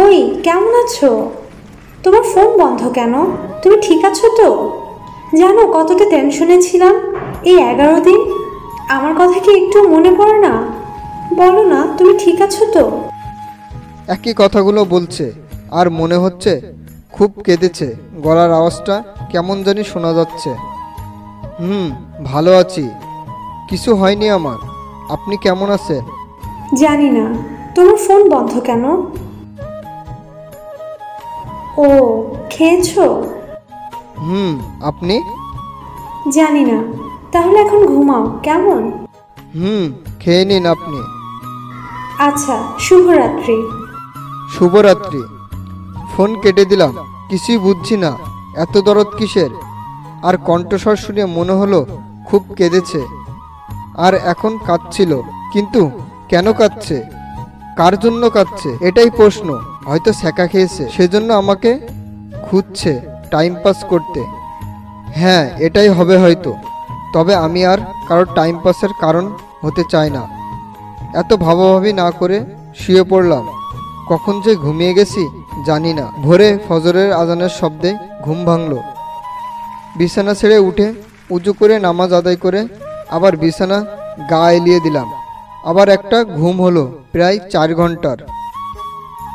ওই কেমন আছো? তোমার ফোন বন্ধ কেন? তুমি ঠিক আছো তো? জানো কতটা টেনশনে ছিলাম এই 11 দিন। আমার কথা কি একটু মনে পড়ে না? বলো না, তুমি ঠিক আছো তো? একই কথাগুলো বলছে আর মনে হচ্ছে খুব কেঁদেছে। গলার আওয়াজটা কেমন জানি শোনা যাচ্ছে। ভালো আছি, কিছু হয়নি আমার। আপনি কেমন আছেন? জানি না, তোমার ফোন বন্ধ কেন? ও, খেয়েছো? আপনি? জানি না, তাহলে এখন ঘুমাও কেমন? খেয়ে নিন আপনি। আচ্ছা, শুভরাত্রি। শুভরাত্রি। ফোন কেটে দিলাম। কিছুই বুঝছি না এত দরদ কিসের। আর কণ্ঠস্বর শুনে মনে হলো খুব কেঁদেছে আর এখন কাঁদছিল। কিন্তু কেন কাঁদছে, কার জন্য কাঁদছে, এটাই প্রশ্ন। হয়তো ছ্যাঁকা খেয়েছে, সেজন্য আমাকে খুঁজছে টাইম পাস করতে। হ্যাঁ, এটাই হবে হয়তো। তবে আমি আর কারোর টাইম পাসের কারণ হতে চাই না। এত ভাবাভাবি না করে শুয়ে পড়লাম। কখন যে ঘুমিয়ে গেছি জানি না। ভোরে ফজরের আজানের শব্দে ঘুম ভাঙল। বিছানা ছেড়ে উঠে উজু করে নামাজ আদায় করে আবার বিছানা গা এলিয়ে দিলাম। আবার একটা ঘুম হলো প্রায় 4 ঘন্টার।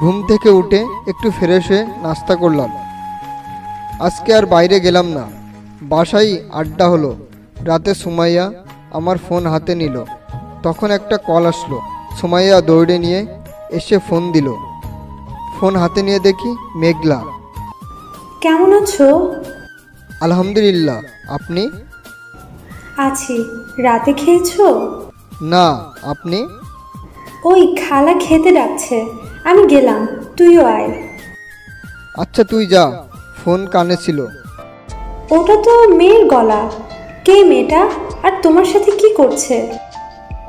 ঘুম থেকে উঠে একটু ফ্রেশ হয়ে নাস্তা করলাম। আজকে আর বাইরে গেলাম না, বাসায় আড্ডা হলো। রাতে সুমাইয়া আমার ফোন হাতে নিল। তখন একটা কল আসলো। সুমাইয়া দৌড়ে নিয়ে এসে ফোন দিল। ফোন হাতে নিয়ে দেখি মেঘলা। কেমন আছো? আলহামদুলিল্লাহ, আপনি? আছি। রাতে খেয়েছো? না, আপনি? ওই খালা খেতে ডাকছে, আমি গেলাম, তুইও আয়। আচ্ছা তুই যা। ফোন কানে ছিল। ওটা তো মেয়ের গলা। কে মেয়েটা? আর তোমার সাথে কি করছে?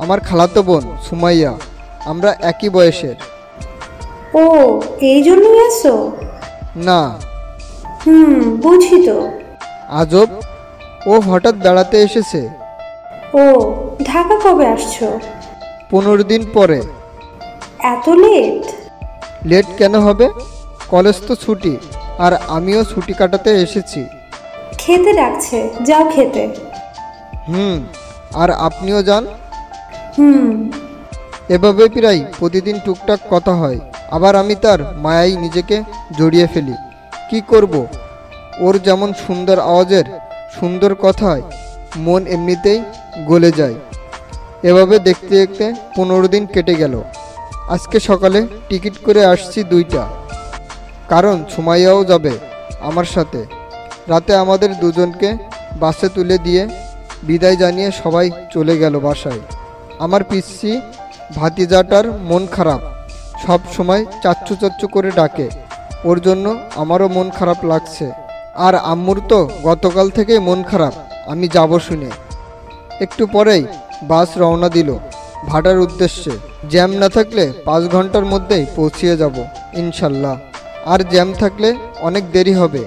আমার খালাতো বোন সুমাইয়া, আমরা একই বয়সের। ও, এই জন্যই আসো? না। বুঝি তো। আজব, ও হঠাৎ বেড়াতে এসেছে। ও, ঢাকা কবে আসছো? 15 দিন পরে। এত লেট? লেট কেন হবে, কলেজ তো ছুটি, আর আমিও ছুটি কাটাতে এসেছি। খেতে ডাকছে, যাও খেতে। আর আপনিও যান। এভাবে প্রায় প্রতিদিন টুকটাক কথা হয়। আবার আমি তার মায়ায় নিজেকে জড়িয়ে ফেলি। কি করব, ওর যেমন সুন্দর আওয়াজের, সুন্দর কথায় মন এমনিতেই গলে যায়। এভাবে দেখতে দেখতে 15 দিন কেটে গেল। আজকে সকালে টিকিট করে আসছি 2টা, কারণ সুমাইয়াও যাবে আমার সাথে। রাতে আমাদের দুজনকে বাসে তুলে দিয়ে বিদায় জানিয়ে সবাই চলে গেল বাসায়। আমার পিসি ভাতিজাটার মন খারাপ, সব সময় চাচ্চু চাচ্চু করে ডাকে। ওর জন্য আমারও মন খারাপ লাগছে। আর আম্মুর তো গতকাল থেকেই মন খারাপ আমি যাব শুনে। একটু পরেই বাস রওনা দিল ভাটার উদ্দেশ্যে। জ্যাম না থাকলে 5 ঘন্টার মধ্যেই পৌঁছিয়ে যাব ইনশাল্লাহ। আর জ্যাম থাকলে অনেক দেরি হবে।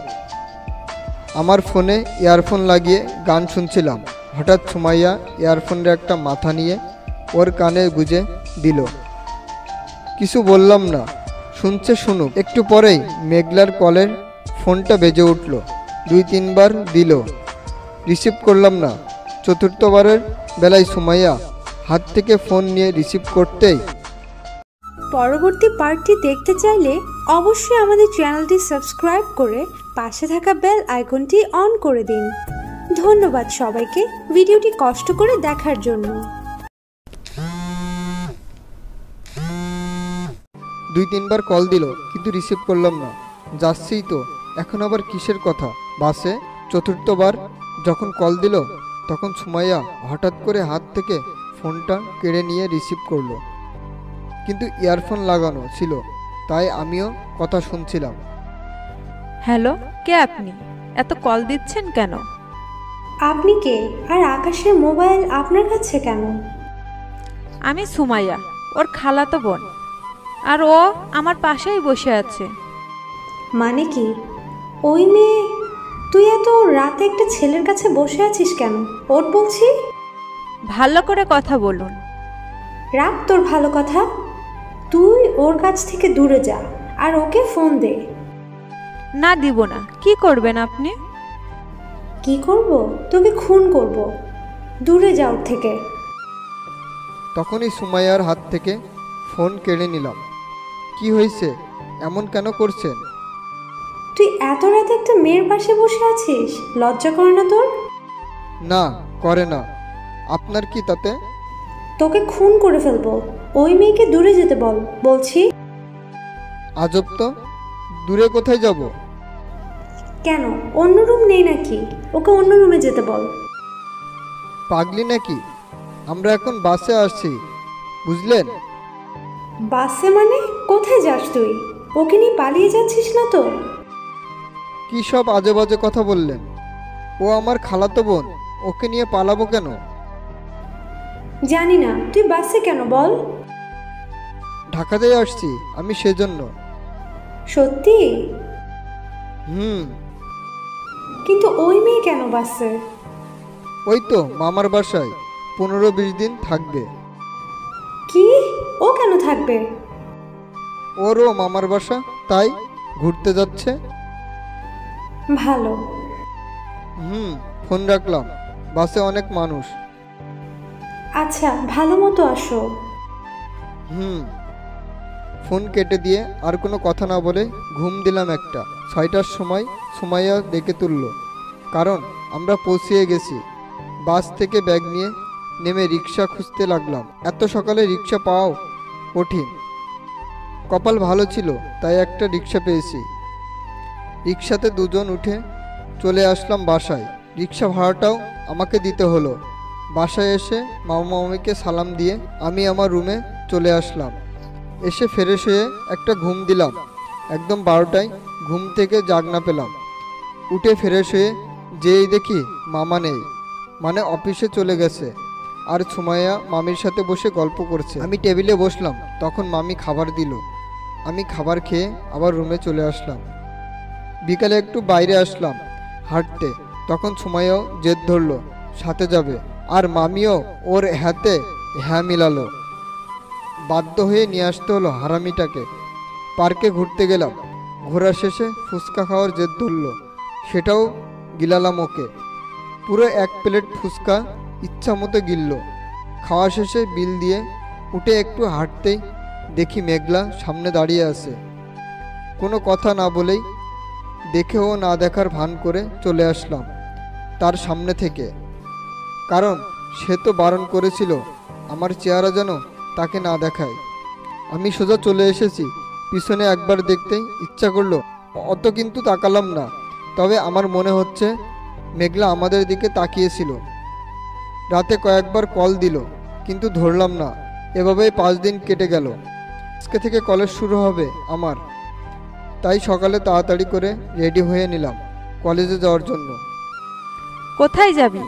আমার ফোনে ইয়ারফোন লাগিয়ে গান শুনছিলাম। হঠাৎ সুমাইয়া ইয়ারফোনের একটা মাথা নিয়ে ওর কানে গুজে দিল। কিছু বললাম না, শুনছে শুনুক। একটু পরেই মেঘলার কলের ফোনটা বেজে উঠল। 2-3 বার দিল, রিসিভ করলাম না। চতুর্থবারের বেলায় সুমাইয়া হাত থেকে ফোন নিয়ে রিসিভ করতেই পরবর্তী পার্টটি দেখতে চাইলে অবশ্যই আমাদের চ্যানেলটি সাবস্ক্রাইব করে পাশে থাকা বেল আইকনটি অন করে দিন। ধন্যবাদ সবাইকে ভিডিওটি কষ্ট করে দেখার জন্য। 2-3 বার কল দিল কিন্তু রিসিভ করলাম না। যাচ্ছিই তো, এখন আবার কিসের কথা? বাসে। চতুর্থবার যখন কল দিল তখন সুমাইয়া হঠাৎ করে হাত থেকে ফোনটা কেড়ে নিয়ে রিসিভ করলো, কিন্তু ইয়ারফোন লাগানো ছিল, তাই আমিও কথা শুনছিলাম। হ্যালো, কে আপনি? এত কল দিচ্ছেন কেন? আপনি কে? আর আকাশের মোবাইল আপনার কাছে কেন? আমি সুমাইয়া, ওর খালাতো বোন, আর ও আমার পাশেই বসে আছে। মানে কি? ওই মেয়ে? তুই এত রাতে একটা ছেলের কাছে বসে আছিস কেন? ওর বলছি। ভালো করে কথা বলুন। রাখ তোর ভালো কথা। তুই ওর কাছ থেকে দূরে যা আর ওকে ফোন দে। না, দিব না। কি করবেন আপনি? কি করব? তোকে খুন করব। দূরে যা ওর থেকে। তখনই সুমাইয়ার হাত থেকে ফোন কেড়ে নিলাম। কি হয়েছে? এমন কেন করছেন? তুই এত রাতে একটা মেয়ের পাশে বসে আছিস, লজ্জা করে না তোর? না, করে না। আপনার কি তাতে? তোকে খুন করে ফেলবো। ওই মেয়েকে দূরে যেতে বল বলছি। আজব তো, দূরে কোথায় যাব? কেন, অন্য রুম নেই নাকি? ওকে অন্য রুমে যেতে বল। পাগলি নাকি? আমরা এখন বাসে আসছি, বুঝলেন? বাসে মানে? কোথায় যাস তুই? ওকে নিয়ে পালিয়ে যাচ্ছিস না তো? কি সব আজে বাজে কথা বললেন? ও আমার খালাতো বোন, ওকে নিয়ে পালাবো কেন? জানি না, তুই বাসে কেন বল? ঢাকাতেই আসছি আমি, সেজন্য। সত্যি? হুম। কিন্তু ওই মেয়ে কেন বাসে? ওই তো মামার বাসায় 15-20 দিন থাকবে। কি? ও কেন থাকবে? ওরও মামার বাসা, তাই ঘুরতে যাচ্ছে। ভালো। ফোন রাখলাম, বাসে অনেক মানুষ। আচ্ছা, ভালো মতো আসো। ফোন কেটে দিয়ে আর কোনো কথা না বলে ঘুম দিলাম একটা। 6টার সময় সুমাইয়া ডেকে তুলল, কারণ আমরা পৌঁছিয়ে গেছি। বাস থেকে ব্যাগ নিয়ে নেমে রিক্সা খুঁজতে লাগলাম। এত সকালে রিক্সা পাওয়াও কঠিন। কপাল ভালো ছিল, তাই একটা রিক্সা পেয়েছি। রিক্সাতে দুজন উঠে চলে আসলাম বাসায়। রিক্সা ভাড়াটাও আমাকে দিতে হলো। বাসায় এসে মামা মামিকে সালাম দিয়ে আমি আমার রুমে চলে আসলাম। এসে ফ্রেশ হয়ে একটা ঘুম দিলাম। একদম 12টায় ঘুম থেকে জাগনা পেলাম। উঠে ফ্রেশ হয়ে যেই দেখি মামা নেই, মানে অফিসে চলে গেছে। আর সুমাইয়া মামির সাথে বসে গল্প করছে। আমি টেবিলে বসলাম, তখন মামি খাবার দিল। আমি খাবার খেয়ে আবার রুমে চলে আসলাম। বিকালে একটু বাইরে আসলাম হাঁটতে, তখন সুমাইয়াও জেদ ধরলো সাথে যাবে, আর মামিও ওর হাতে হ্যাঁ মিলালো। বাধ্য হয়ে নিয়ে আসতে হলো হারামিটাকে। পার্কে ঘুরতে গেলাম। ঘোরা শেষে ফুচকা খাওয়ার জেদ ধরলো, সেটাও গিলালাম ওকে। পুরো 1 প্লেট ফুচকা ইচ্ছা মতো গিলল। খাওয়া শেষে বিল দিয়ে উঠে একটু হাঁটতেই দেখি মেঘলা সামনে দাঁড়িয়ে আছে। কোনো কথা না বলেই দেখেও না দেখার ভান করে চলে আসলাম তার সামনে থেকে, কারণ সে তো বারণ করেছিল আমার চেহারা যেন তাকে না দেখায়। আমি সোজা চলে এসেছি। পিছনে একবার দেখতেই ইচ্ছা করলো, অত কিন্তু তাকালাম না। তবে আমার মনে হচ্ছে মেঘলা আমাদের দিকে তাকিয়েছিল। রাতে কয়েকবার কল দিল, কিন্তু ধরলাম না। এভাবেই 5 দিন কেটে গেল। আজকে থেকে কলেজ শুরু হবে আমার, তাই সকালে তাড়াতাড়ি করে রেডি হয়ে নিলাম কলেজে যাওয়ার জন্য। কোথায় যাবি?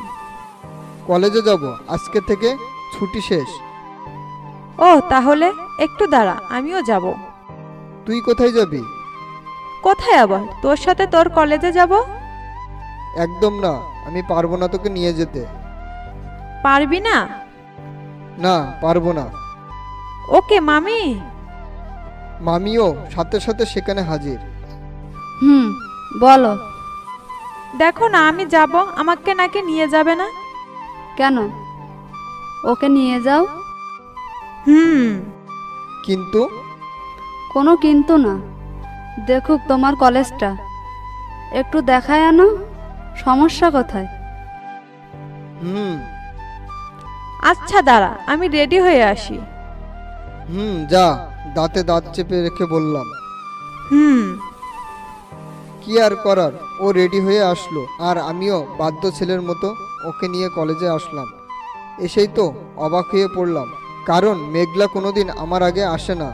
কলেজে যাব, আজকে থেকে ছুটি শেষ। ও, তাহলে একটু দাঁড়া, আমিও যাব। তুই কোথায় যাবি? কোথায় আবার? তোর সাথে তোর কলেজে যাব। একদম না, আমি পারবো না তোকে নিয়ে যেতে। পারবি না? না, পারবো না। ওকে মামি। মামিও সাথে সাথে সেখানে হাজির। বলো। দেখো না, আমি যাব, আমাকে নাকি নিয়ে যাবে না। কেন? ওকে নিয়ে যাও। কিন্তু কোনো কিন্তু না, দেখুক তোমার কলেজটা, একটু দেখায় আনো। সমস্যা কোথায়? আচ্ছা দাঁড়া, আমি রেডি হয়ে আসি। যা, দাঁতে দাঁত চেপে রেখে বললাম। কি আর করার, ও রেডি হয়ে আসলো আর আমিও বাধ্য ছেলের মতো ওকে নিয়ে কলেজে আসলাম। এসেই তো অবাক হয়ে পড়লাম, কারণ মেঘলা কোনোদিন আমার আগে আসে না।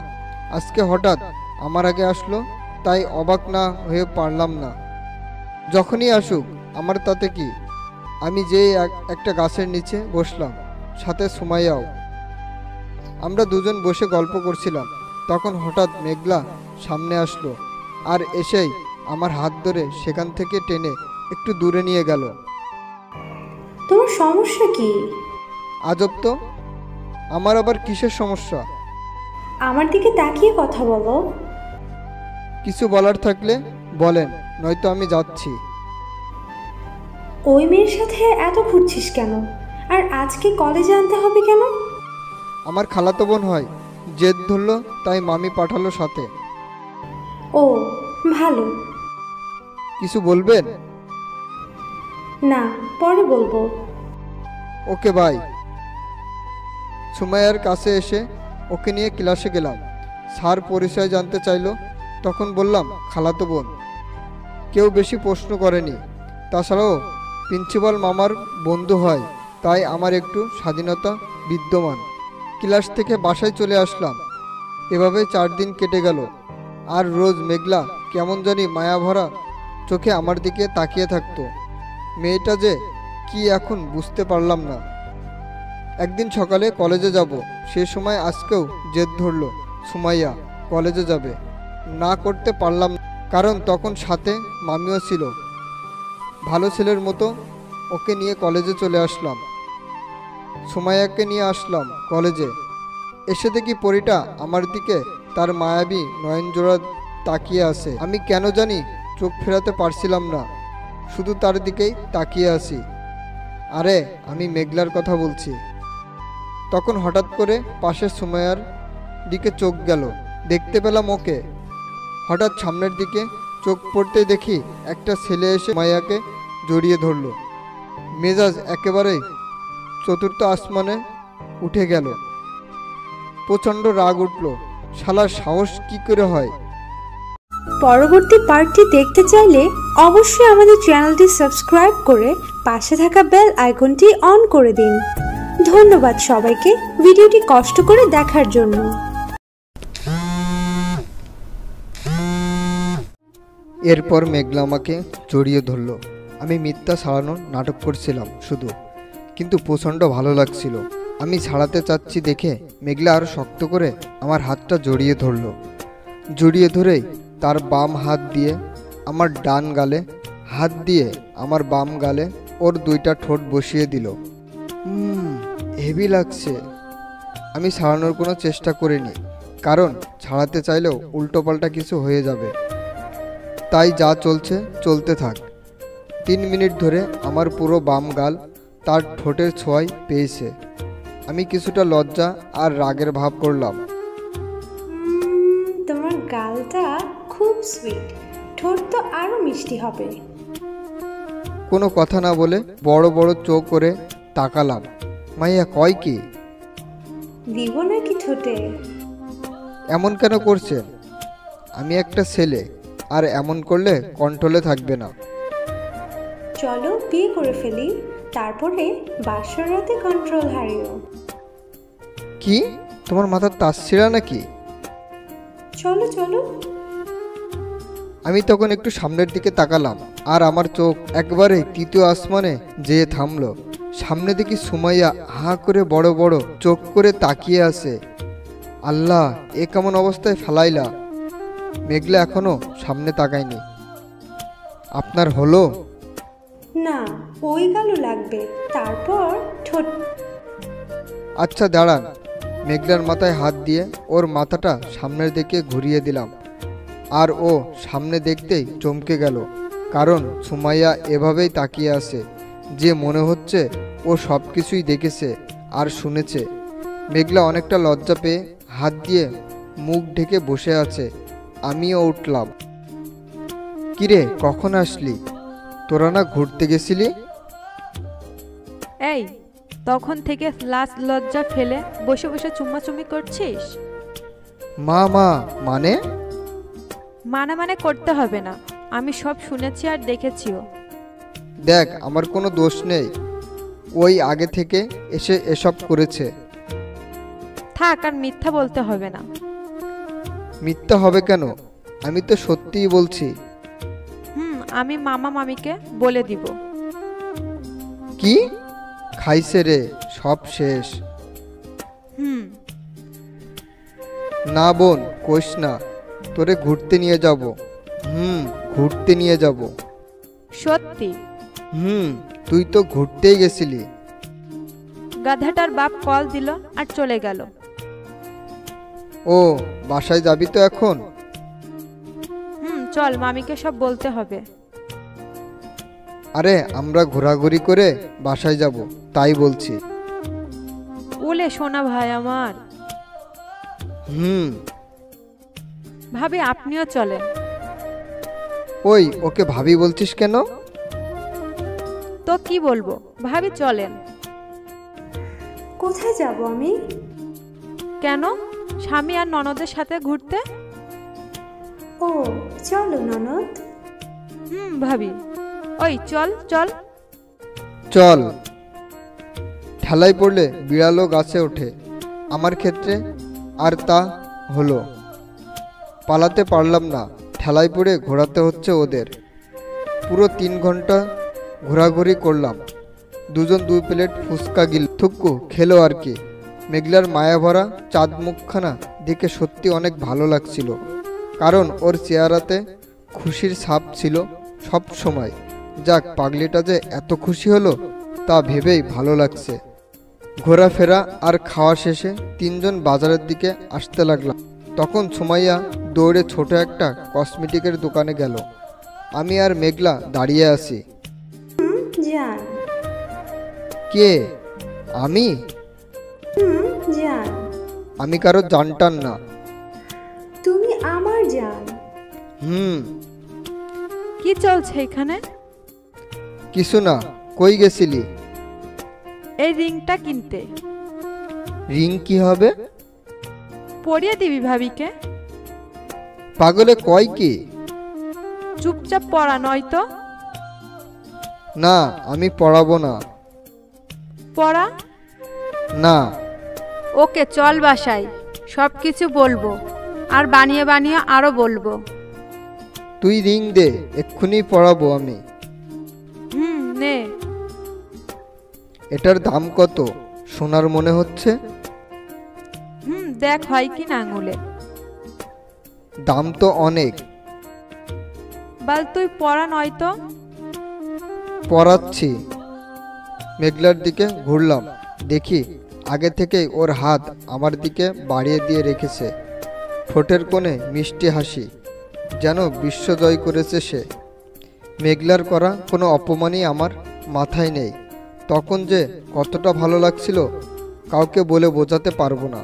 আজকে হঠাৎ আমার আগে আসলো, তাই অবাক না হয়ে পারলাম না। যখনই আসুক আমার তাতে কি। আমি যেই একটা গাছের নিচে বসলাম, সাথে সুমাইয়াও। আমরা দুজন বসে গল্প করছিলাম, তখন হঠাৎ মেঘলা সামনে আসলো আর এসেই আমার হাত ধরে সেখান থেকে টেনে একটু দূরে নিয়ে গেল। তোমার সমস্যা কি? আজব তো, আমার আবার কিসের সমস্যা? আমার দিকে তাকিয়ে কথা বলো। কিছু বলার থাকলে বলেন, নয়তো আমি যাচ্ছি। ওই মেয়ের সাথে এত ঘুরছিস কেন? আর আজকে কলেজে আনতে হবে কেন? আমার খালাতো বোন হয়, জেদ ধরলো তাই মামি পাঠালো সাথে। ও ভালো। কিছু বলবেন? না, পরে বলবো। Okay bye. সুমাইয়ার কাছে এসে ওকে নিয়ে ক্লাসে গেলাম। স্যার পরিচয় জানতে চাইলো, তখন বললাম খালাতো বোন। কেউ বেশি প্রশ্ন করেনি, তাছাড়াও প্রিন্সিপাল মামার বন্ধু হয়, তাই আমার একটু স্বাধীনতা বিদ্যমান। ক্লাস থেকে বাসায় চলে আসলাম। এভাবে 4 দিন কেটে গেল। আর রোজ মেঘলা কেমন জানি মায়াভরা চোখে আমার দিকে তাকিয়ে থাকতো। মেয়েটা যে কি এখন বুঝতে পারলাম না। একদিন সকালে কলেজে যাব, সে সময় আজকেও জেদ ধরলো সুমাইয়া কলেজে যাবে। না করতে পারলাম না, কারণ তখন সাথে মামিও ছিল। ভালো ছেলের মতো ওকে নিয়ে কলেজে চলে আসলাম। সুমাইয়াকে নিয়ে আসলাম কলেজে। এসে দেখি পরীটা আমার দিকে তার মায়াবী নয়নজোড়া তাকিয়ে আছে। আমি কেন জানি চোখ ফেরাতে পারছিলাম না, শুধু তার দিকেই তাকিয়ে আছি। আরে আমি মেঘলার কথা বলছি। তখন হঠাৎ করে পাশের সুমাইয়ার দিকে চোখ গেল, দেখতে পেলাম ওকে। হঠাৎ সামনের দিকে চোখ পড়তে দেখি একটা ছেলে এসে সুমাইয়াকে জড়িয়ে ধরল। মেজাজ একেবারেই চতুর্থ আসমানে উঠে গেল। প্রচণ্ড রাগ উঠল, শালার সাহস কি করে হয়। পরবর্তী পার্টটি দেখতে চাইলে অবশ্যই আমাদের চ্যানেলটি সাবস্ক্রাইব করে পাশে থাকা বেল আইকনটি অন করে দিন। ধন্যবাদ সবাইকে ভিডিওটি কষ্ট করে দেখার জন্য। এরপর মেঘলা আমাকে জড়িয়ে ধরল। আমি মিথ্যা ছাড়ানোর নাটক করছিলাম শুধু, কিন্তু প্রচণ্ড ভালো লাগছিল। আমি ছাড়াতে চাচ্ছি দেখে মেঘলা আরও শক্ত করে আমার হাতটা জড়িয়ে ধরল। জড়িয়ে ধরেই তার বাম হাত দিয়ে আমার ডান গালে, হাত দিয়ে আমার বাম গালে ওর 2টা ঠোঁট বসিয়ে দিল। হেভি লাগছে। আমি ছাড়ানোর কোনো চেষ্টা করিনি, কারণ ছাড়াতে চাইলেও উল্টোপাল্টা কিছু হয়ে যাবে। তাই যা চলছে চলতে থাক। 3 মিনিট ধরে আমার পুরো বাম গাল তার ঠোঁটের ছোঁয়ায় পেয়েছে। আমি কিছুটা লজ্জা আর রাগের ভাব করলাম। তোমার গালটা খুব সুইট, ঠোঁট তো আরো মিষ্টি হবে। কোনো কথা না বলে বড় বড় চোখ করে তাকালাম। মাইয়া কয় কি? দিব নাকি ঠোঁটে? এমন কেন করছেন? আমি একটা ছেলে, আর এমন করলে কন্ট্রোলে থাকবে না। চলো বিয়ে করে ফেলি, তারপরে বাসর রাতে কন্ট্রোল হারিও। কি তোমার মাথার তাস ছিঁড়া নাকি? চলো চলো। আমি তখন একটু সামনের দিকে তাকালাম, আর আমার চোখ একবারে 3য় আসমানে যেয়ে থামলো। সামনে দেখি সুমাইয়া হা করে বড় বড় চোখ করে তাকিয়ে আছে। আল্লাহ, এ কেমন অবস্থায় ফেলাইলা? মেঘলা এখনো সামনে তাকায়নি। আপনার হলো? না, ওই গালও লাগবে, তারপর ঠোঁট। আচ্ছা দাঁড়ান। মেঘলার মাথায় হাত দিয়ে ওর মাথাটা সামনের দিকে ঘুরিয়ে দিলাম, আর ও সামনে দেখতেই চমকে গেল, কারণ সুমাইয়া এভাবেই তাকিয়ে আছে যে মনে হচ্ছে ও ও সব কিছুই দেখেছে আর শুনেছে। মেঘলা অনেকটা লজ্জা পেয়ে হাত দিয়ে মুখ ঢেকে বসে আছে। আমিও উঠলাম। কিরে, কখন আসলি? তোরা না ঘুরতে গেছিলি? এই, তখন থেকে লাজ লজ্জা ফেলে বসে বসে চুম্মাচুম্মি করছিস? মা মানে? মানে করতে হবে না, আমি সব শুনেছি আর দেখেছিও। দেখ, আমার কোনো দোষ নেই। ওই আগে থেকে এসে এসব করেছে। থাক, আর মিথ্যা বলতে হবে না। মিথ্যা হবে কেন? আমি তো সত্যিই বলছি। আমি মামা মামিকে বলে দিব। কি? খাইছে রে, সব শেষ। না বোন, কইস না। তোরে ঘুরতে নিয়ে যাব। ঘুরতে নিয়ে যাব। সত্যি? তুই তো ঘুরতেই গেছিলি। গাধাটার বাপ কল দিল আর চলে গেল। ও, বাসায় যাবি তো এখন? চল, মামিকে সব বলতে হবে। আরে, আমরা ঘোরাঘুরি করে বাসায় যাব, তাই বলছি। ওলে সোনা ভাই আমার। ভাবি, আপনিও চলেন। ওই, ওকে ভাবি বলছিস কেন? তো কি বলবো, ভাবি চলেন। কোথায় যাব আমি? কেন, স্বামী আর ননদের সাথে ঘুরতে। ও, চলো ননদ। ভাবি, ওই চল চল চল। ঠেলায় পড়লে বিড়ালও গাছে ওঠে। আমার ক্ষেত্রে আর তা হলো। পালাতে পারলাম না, ঠেলায় পড়ে ঘোরাতে হচ্ছে ওদের। পুরো 3 ঘন্টা ঘোরাঘুরি করলাম। দুজন 2 প্লেট ফুচকা থুক্কু খেলো আর কি। মেঘলার মায়া ভরা চাঁদ মুখখানা দেখে সত্যি অনেক ভালো লাগছিল, কারণ ওর চেহারাতে খুশির ছাপ ছিল সব সময়। যাক, পাগলিটা যে এত খুশি হলো তা ভেবেই ভালো লাগছে। ঘোরাফেরা আর খাওয়া শেষে 3 জন বাজারের দিকে আসতে লাগলাম। তখন সুমাইয়া দৌড়ে ছোট একটা কসমেটিকের দোকানে গেল। আমি আর মেঘলা দাঁড়িয়ে আছি। জান। কে? আমি? জান। আমি কারো জানটান না। তুমি আমার জান। কি চলছে এখানে? কিছু না। কই গেছিলি? এই রিংটা কিনতে। রিং কি হবে? পরিয়ে দিবি ভাবিকে। পাগলে কয় কি? চুপচাপ পড়া, নয়তো। না, আমি পড়াবো না। পড়া না। ওকে, চল বাসায়, সব কিছু বলবো, আর বানিয়ে বানিয়ে আরো বলবো। তুই রিং দে, এক্ষুনি পড়াবো আমি। নে। এটার দাম কত? সোনার মনে হচ্ছে। দেখ হয় কি না আঙুলে। দাম তো অনেক। বল তুই পড়া, নয়তো। পড়াচ্ছি। মেঘলার দিকে ঘুরলাম, দেখি আগে থেকেই ওর হাত আমার দিকে বাড়িয়ে দিয়ে রেখেছে। ঠোঁটের কোণে মিষ্টি হাসি, যেন বিশ্বজয় করেছে সে। মেঘলার করা কোনো অপমানই আমার মাথায় নেই। তখন যে কতটা ভালো লাগছিল কাউকে বলে বোঝাতে পারবো না।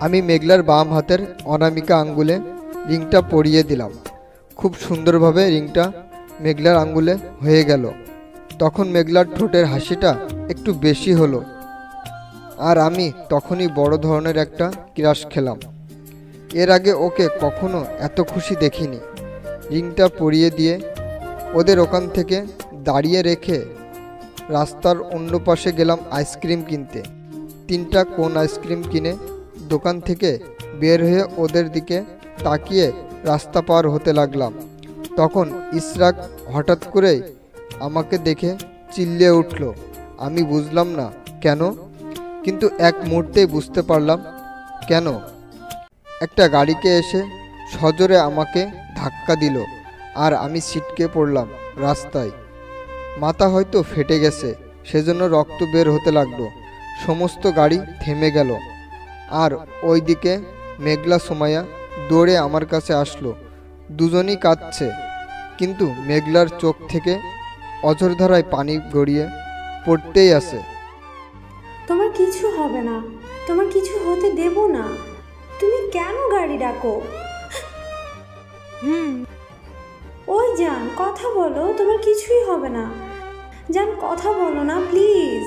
আমি মেঘলার বাম হাতের অনামিকা আঙ্গুলে রিংটা পরিয়ে দিলাম। খুব সুন্দরভাবে রিংটা মেঘলার আঙ্গুলে হয়ে গেল। তখন মেঘলার ঠোঁটের হাসিটা একটু বেশি হলো, আর আমি তখনই বড় ধরনের একটা ক্রাশ খেলাম। এর আগে ওকে কখনো এত খুশি দেখিনি। রিংটা পরিয়ে দিয়ে ওদের ওখান থেকে দাঁড়িয়ে রেখে রাস্তার অন্য পাশে গেলাম আইসক্রিম কিনতে। 3টা কোন আইসক্রিম কিনে দোকান থেকে বের হয়ে ওদের দিকে তাকিয়ে রাস্তা পার হতে লাগলাম। তখন ইসরাক হঠাৎ করেই আমাকে দেখে চিল্লিয়ে উঠল। আমি বুঝলাম না কেন, কিন্তু এক মুহূর্তেই বুঝতে পারলাম কেন। একটা গাড়িকে এসে সজোরে আমাকে ধাক্কা দিল, আর আমি ছিটকে পড়লাম রাস্তায়। মাথা হয়তো ফেটে গেছে, সেজন্য রক্ত বের হতে লাগলো। সমস্ত গাড়ি থেমে গেল, আর ওইদিকে মেঘলা সুমাইয়া দৌড়ে আমার কাছে আসলো। দুজনই কাঁদছে, কিন্তু মেঘলার চোখ থেকে অঝরধারায় পানি গড়িয়ে পড়তেই আছে। তোমার কিছু হবে না, তোমার কিছু হতে দেব না। তুমি কেন গাড়ি ডাকো? ওই জান, কথা বলো, তোমার কিছুই হবে না। জান, কথা বলো না প্লিজ।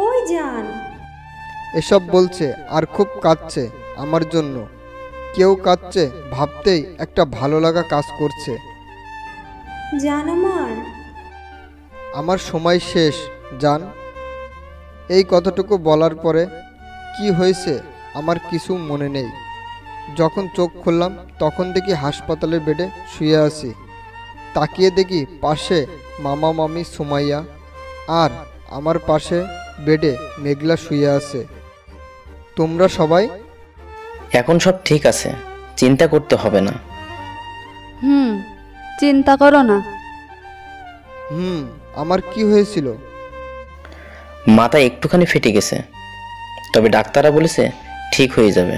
ওই জান। এসব বলছে আর খুব কাঁদছে আমার জন্য। কেউ কাঁদছে ভাবতেই একটা ভালো লাগা কাজ করছে। জান আমার সময় শেষ জান। এই কথাটুকু বলার পরে কি হয়েছে আমার কিছু মনে নেই। যখন চোখ খুললাম তখন দেখি হাসপাতালের বেডে শুয়ে আছি। তাকিয়ে দেখি পাশে মামা মামি সুমাইয়া, আর আমার পাশে বেডে মেঘলা শুয়ে আছে। তোমরা সবাই? এখন সব ঠিক আছে, চিন্তা করতে হবে না। চিন্তা করো না। আমার কি হয়েছিল? মাথা একটুখানি ফেটে গেছে, তবে ডাক্তাররা বলেছে ঠিক হয়ে যাবে।